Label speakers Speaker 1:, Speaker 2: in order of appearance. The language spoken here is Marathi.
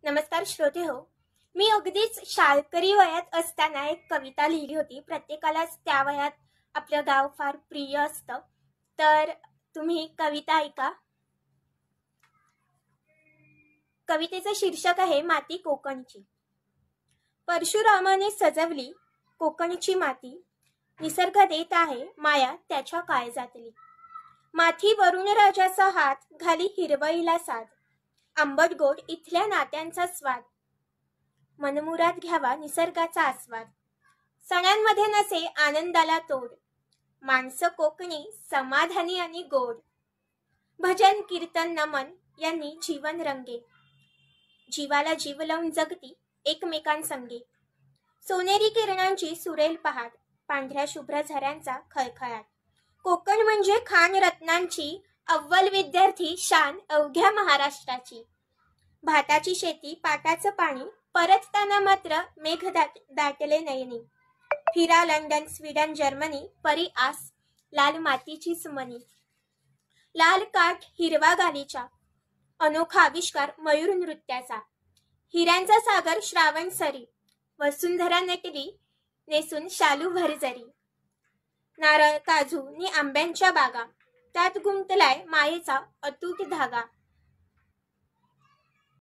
Speaker 1: नमस्कार श्रोते हो. मी अगदीच शाळकरी वयात असताना एक कविता लिहिली होती. प्रत्येकालाच त्या वयात आपलं गाव फार प्रिय असतं. तर तुम्ही कविता ऐका. कवितेचं शीर्षक आहे माती कोकणची. परशुरामाने सजवली कोकणची माती, निसर्ग देत आहे माया त्याच्या काळजातली. माथी वरुण राजाचा हात घाली हिरवळीला साथ, आंबट गोड इथल्या नात्यांचा स्वाद, मनमुराद घ्यावा निसर्गाचा आस्वाद. सणांमध्ये नसे आनंदाला तोड, माणसं कोकणी समाधानी आणि गोड. भजन कीर्तन नमन यांनी जीवन रंगे, जीवाला जीव लावून जगती एकमेकांसंगे. सोनेरी किरणांची सुरेल पहाट, पांढऱ्या शुभ्र झऱ्यांचा खळखळाट. कोकण म्हणजे खान रत्नांची अव्वल विद्यार्थी शान अवघ्या महाराष्ट्राची. भाताची शेती पाटाचं पाणी, परतताना मात्र मेघ दाटले नयनी. फिरा लंडन स्वीडन जर्मनी, परी आस लाल मातीची सुमनी. लाल काठ हिरवा गालीचा, अनोखा आविष्कार मयूर नृत्याचा. हिऱ्यांचा सागर श्रावण सरी, वसुंधरा नटली नेसून शालू भरजरी. नारळ काजू नि आंब्यांच्या बागा, त्यात गुंतलाय मायेचा अतूट धागा.